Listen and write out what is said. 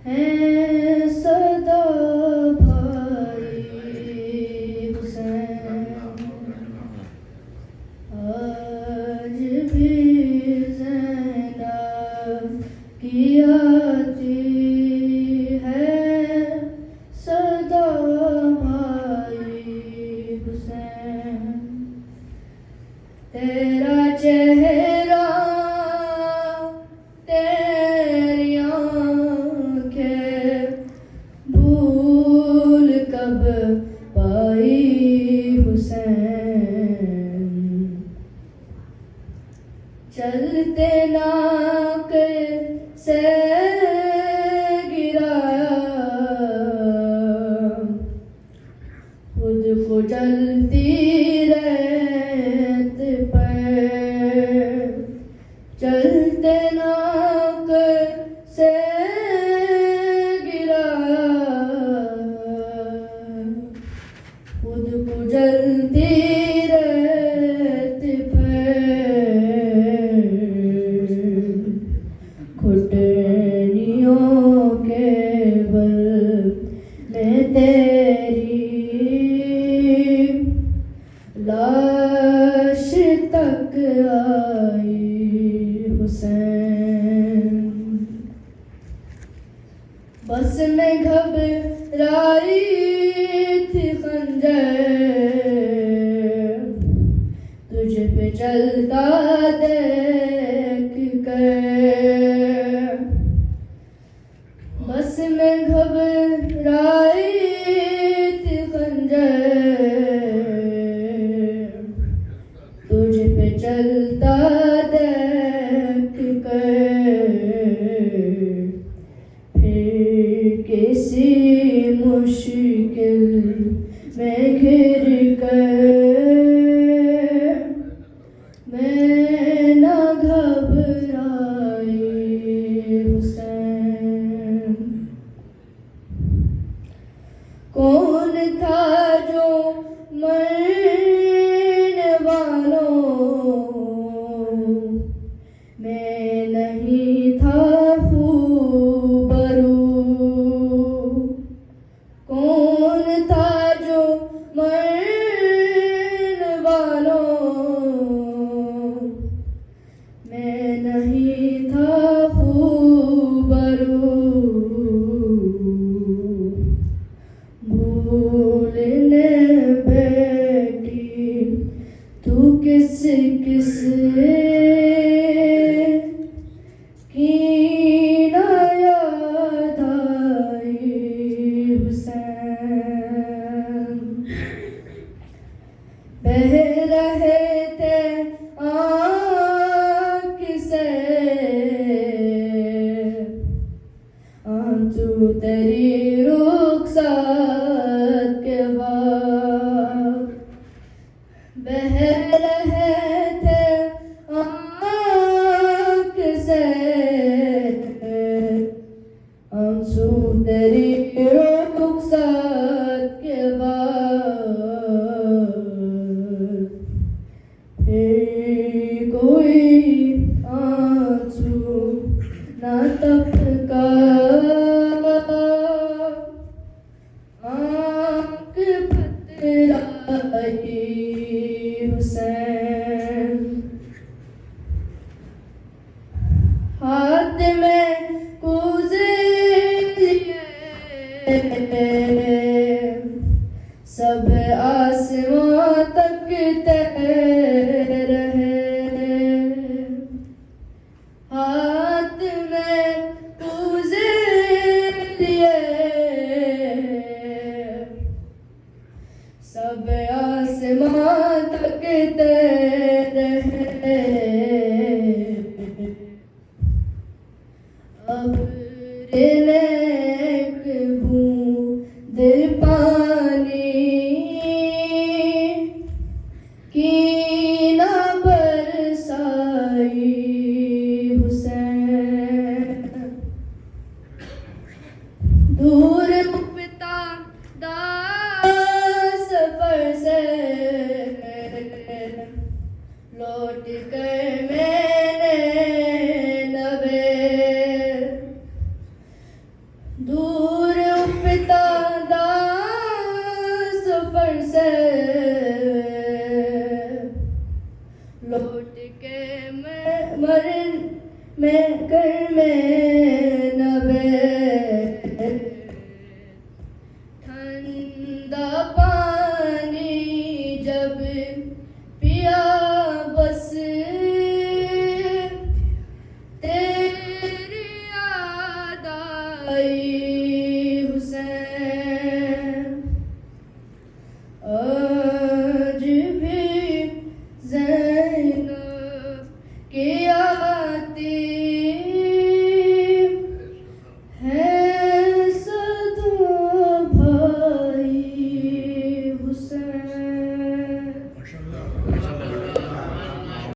है सदा भाई हुसैन। आज भी ज़ैनब की आती है सदा भाई हुसैन। तेरा चेहरा तेरी आँखें भूल कब पाई हुसैन। चलते नाक से गिराया खुद को जलती रेत पर। चलते नाक से गिराया खुद को जलती रेत पर। घुटनियों के बल में तेरी लाश तक आई हुसैन। बस में घबराई थी खंजर तुझ पे चलता देख कर। बस में घबराई थी खंजर तुझ पे चलता देख कर। फिर किसी मुश्किल में घिर कर मैं न घबराई हुसैन। कौन था जो मरने वालों मैं नहीं था रूबरू। कौन था जो मरने वालों मैं नहीं था रूबरू। भूलने बैठी तू किस किस की ना याद आई हुसैन। बह रहे थे आँख से आंसू तेरी रुखसात के बाद। बह रहे थे आँख से आंसू तेरी रुखसात के बाद। फिर कोई आंसू ना टपका आँख बतलाई हुसैन। हाथ में कूजे लिए सब आसमां तकते रहे। हाथ में कूजे लिए सब आसमां तकते रहे। अब एक बूंद पानी की ना बरसाई हुसैन। दूर मुफ्ता सफर से लौट कर मैंने नबे दूर उफता दा सफर से लौट के मैं कर में